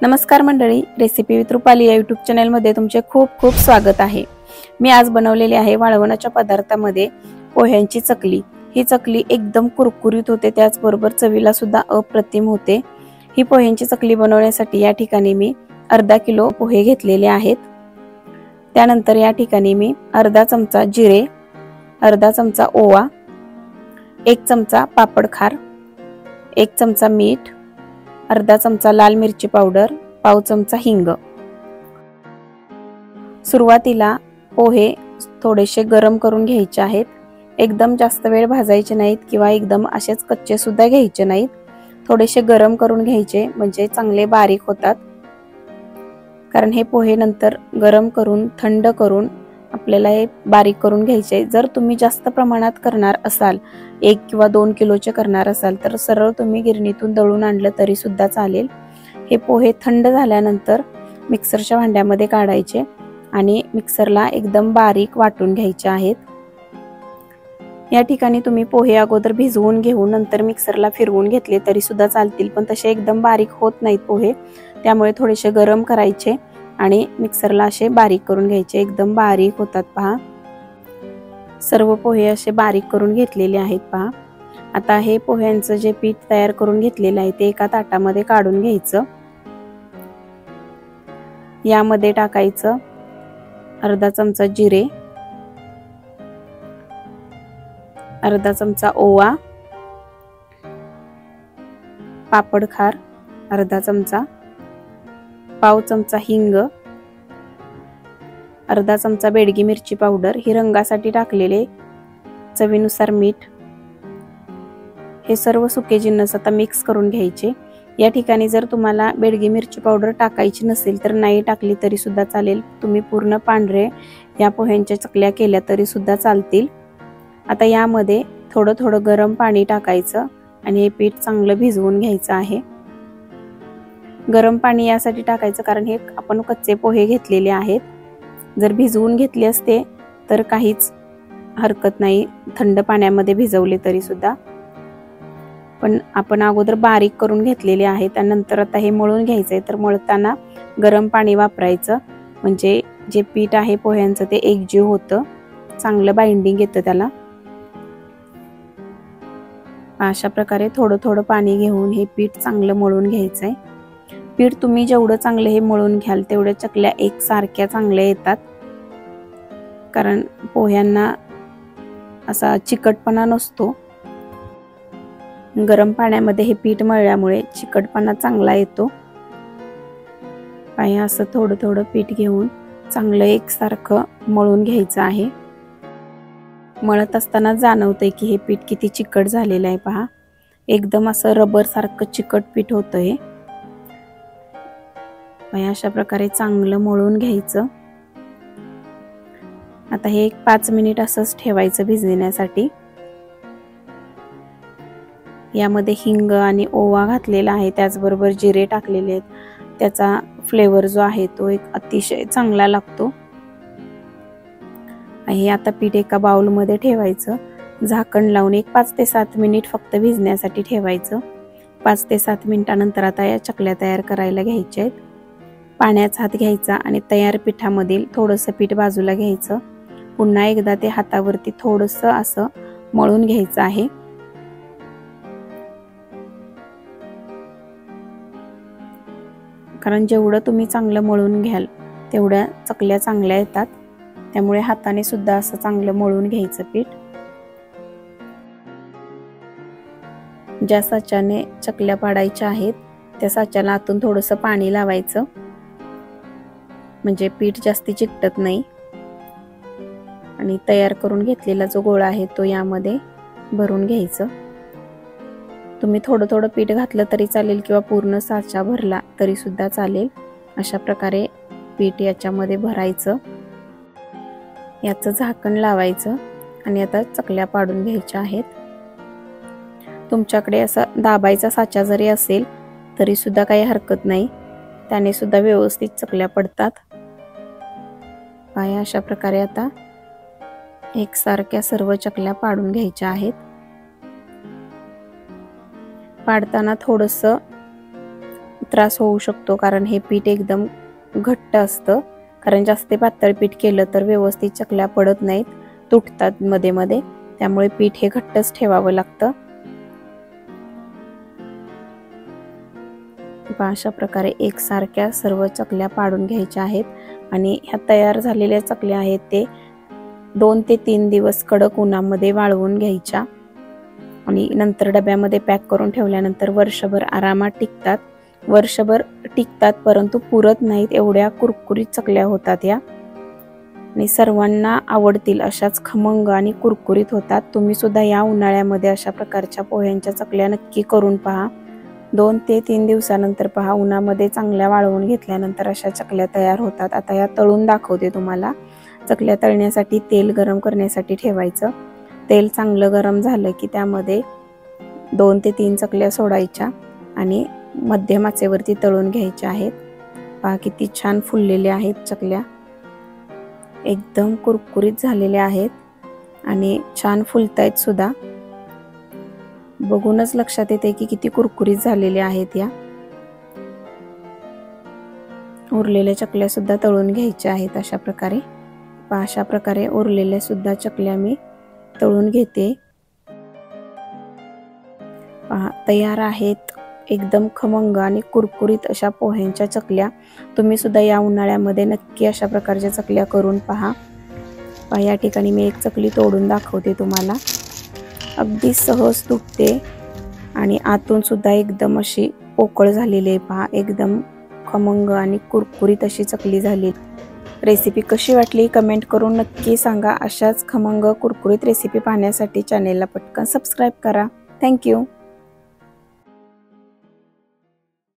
नमस्कार मंडळी, recipe with Rupali या यूट्यूब चॅनलमध्ये तुमचे खूप खूप स्वागत आहे। मी आज बनवलेली आहे वाळवणाच्या पदार्थामध्ये पोह्यांची चकली। ही चकली एकदम कुरकुरीत होते, त्याचबरोबर चवीला सुद्धा अप्रतिम होते। ही पोह्यांची चकली बनवण्यासाठी या ठिकाणी मी अर्धा किलो पोहे घेतलेले आहेत। त्यानंतर या ठिकाणी मी अर्धा चमचा जिरे, अर्धा चमचा ओवा, 1 चमचा पापड खार, 1 चमचा मीठ, अर्धा चमचा लाल मिरची पावडर, पाव चमचा हिंग। सुरुवातीला पोहे थोडेसे गरम करून घ्यायचे आहेत। एकदम जास्त वेळ भाजायचे नाहीत किंवा एकदम असेच कच्चे सुद्धा घ्यायचे नाहीत। थोडेसे गरम करून घ्यायचे म्हणजे चांगले बारीक होतात, कारण हे पोहे नंतर गरम करून थंड करून आपल्याला हे बारीक करून घ्यायचे। जर तुम्ही जास्त प्रमाणात करणार असाल, 1 किंवा 2 किलोचे करणार असाल तर सरळ तुम्ही गिरणीतून दळून आणलं तरी सुद्धा चालेल। हे पोहे थंड झाल्यानंतर मिक्सरच्या भांड्यामध्ये काढायचे आणि मिक्सरला एकदम बारीक वाटून घ्यायचे आहेत। या ठिकाणी तुम्ही पोहे अगोदर भिजवून घेऊन नंतर मिक्सरला फिरवून घेतले तरी सुद्धा चालतील, पण तसे एकदम बारीक होत नाहीत पोहे, त्यामुळे थोडेसे गरम करायचे आणि मिक्सरला असे बारीक करून घ्यायचे। एकदम बारीक होतात पहा। सर्व पोहे असे बारीक करून घेतलेले आहेत पहा। आता हे पोह्यांचं जे पीठ तयार करून घेतलेलं आहे ते एका ताटामध्ये काढून घ्यायचं। यामध्ये टाकायचं अर्धा चमचा जिरे, अर्धा चमचा ओवा, पापड खार अर्धा चमचा, पाव चमचा हिंग, अर्धा चमचा बेडगी मिरची पावडर, ही रंगासाठी टाकलेले, चवीनुसार मीठ। हे सर्व सुके जिन्नस आता मिक्स करून घ्यायचे। या ठिकाणी जर तुम्हाला बेडगी मिरची पावडर टाकायची नसेल तर नाही टाकली तरी सुद्धा चालेल। तुम्ही पूर्ण पांढरे या पोह्यांच्या चकल्या केल्या तरी सुद्धा चालतील। आता यामध्ये थोडं थोडं गरम पाणी टाकायचं आणि हे पीठ चांगलं भिजवून घ्यायचं आहे। गरम पाणी यासाठी टाकायचं कारण हे आपण कच्चे पोहे घेतलेले आहेत। जर भिजवून घेतले असते तर काहीच हरकत नाही, थंड पाण्यामध्ये भिजवले तरी सुद्धा, पण आपण अगोदर बारीक करून घेतलेले आहे। त्यानंतर आता हे मळून घ्यायचंय, तर मळताना गरम पाणी वापरायचं म्हणजे जे पीठ आहे पोह्यांचं ते एकजीव होतं, चांगलं बाइंडिंग येतं त्याला। अशा प्रकारे थोडं थोडं पाणी घेऊन हे पीठ चांगलं मळून घ्यायचंय। पीठ तुम्ही जेवढं चांगलं हे मळून घ्याल तेवढ्या चकल्या एकसारख्या चांगल्या येतात, कारण पोह्यांना असा चिकटपणा नसतो। गरम पाण्यामध्ये हे पीठ मळल्यामुळे चिकटपणा चांगला येतो। पाय असं थोडं थोडं पीठ घेऊन चांगलं एकसारखं मळून घ्यायचं आहे। मळत असताना जाणवतंय की हे पीठ किती चिकट झालेलं आहे पहा। एकदम असं रबर सारखं चिकट पीठ होतं हे। अशा प्रकारे चांगलं मळून घ्यायचं। आता हे 5 मिनिट असंच ठेवायचं भिजण्यासाठी। यामध्ये हिंग आणि ओवा घातलेला आहे, त्याचबरोबर जिरे टाकलेले आहेत, त्याचा फ्लेवर जो आहे तो एक अतिशय चांगला लागतो। हे आता पीठ एका बाउल मध्ये ठेवायचं, झाकण लावून एक 5 ते 7 मिनिट फक्त भिजण्यासाठी ठेवायचं। 5 ते 7 मिनिटानंतर आता या चकल्या तयार करायला घ्यायच्या आहेत। पाण्याचा हात घ्यायचा आणि तयार पिठामधील थोडंसं पीठ बाजूला घ्यायचं। पुन्हा एकदा ते हातावरती थोडंसं असं मळून घ्यायचं आहे। कारण जेवढं तुम्ही चांगलं मळून घ्याल तेवढ्या चकल्या चांगल्या येतात, त्यामुळे हाताने सुद्धा असं चांगलं मळून घ्यायचं पीठ। ज्या साच्याने चकल्या पाडायच्या आहेत त्या साच्याला आतून थोडंसं पाणी लावायचं, म्हणजे पीठ जास्ती चिकटत नाही। आणि तयार करून घेतलेला जो गोळा आहे तो यामध्ये भरून घ्यायचं। तुम्ही थोडं थोडं पीठ घातलं तरी चालेल किंवा पूर्ण साचा भरला तरी सुद्धा चालेल। अशा प्रकारे पीठ याच्यामध्ये भरायचं, याचं झाकण लावायचं आणि आता चकल्या पाडून घ्यायच्या आहेत। तुमच्याकडे असा दाबायचा साचा जरी असेल तरी सुद्धा काही हरकत नाही, त्याने सुद्धा व्यवस्थित चकल्या पडतात। अशा प्रकारे आता एकसारख्या सर्व चकल्या पाडून घ्यायच्या आहेत। पाडताना थोडंसं त्रास होऊ शकतो, कारण हे पीठ एकदम घट्ट असतं. कारण जास्त पातळ पीठ केलं तर व्यवस्थित चकल्या पडत नाहीत, तुटतात मध्ये मध्ये. त्यामुळे पीठ हे घट्टच ठेवावं लागतं. अशा प्रकारे एकसारख्या सर्व चकल्या पाडून घ्यायच्या आहेत आणि ह्या तयार झालेल्या चकल्या आहेत ते 2 ते 3 दिवस कडक उन्हामध्ये वाळवून घ्यायच्या आणि नंतर डब्यामध्ये पॅक करून ठेवल्यानंतर वर्षभर आरामात टिकतात. वर्षभर टिकतात परंतु पुरत नाहीत, एवढ्या कुरकुरीत चकल्या होतात या आणि सर्वांना आवडतील अशाच खमंग आणि कुरकुरीत होतात. तुम्ही सुद्धा या उन्हाळ्यामध्ये अशा प्रकारच्या पोह्यांच्या चकल्या नक्की करून पहा. 2 ते 3 दिवसानंतर पहा, उन्हामध्ये चांगल्या वाळवून घेतल्यानंतर अशा चकल्या तयार होतात. आता या तळून दाखवते तुम्हाला. चकल्या तळण्यासाठी तेल गरम करण्यासाठी ठेवायचं. तेल चांगलं गरम झालं की त्यामध्ये 2 ते 3 चकल्या सोडायच्या आणि मध्यम आचेवरती तळून घ्यायच्या आहेत. पहा किती छान फुललेल्या आहेत चकल्या, एकदम कुरकुरीत झालेल्या आहेत आणि छान फुलतायत सुद्धा. बघूनच लक्षात येते की किती कुरकुरीत झालेल्या आहेत या. उरलेल्या चकल्या सुद्धा तळून घ्यायच्या आहेत अशा प्रकारे. अशा प्रकारे उरलेल्या सुद्धा चकल्या मी तळून घेते. पहा तयार आहेत एकदम खमंग आणि कुरकुरीत अशा पोह्यांच्या चकल्या. तुम्ही सुद्धा या उन्हाळ्यामध्ये नक्की अशा प्रकारच्या चकल्या करून पहा. या ठिकाणी मी एक चकली तोडून दाखवते तुम्हाला. अगदी सहज तुटते आणि आतून सुद्धा एकदम अशी पोकळ झालेली आहे. पहा एकदम खमंग आणि कुरकुरीत अशी चकली झाली. रेसिपी कशी वाटली कमेंट करून नक्की सांगा. अशाच खमंग कुरकुरीत रेसिपी पाहण्यासाठी चॅनेलला पटकन सबस्क्राईब करा. थँक्यू.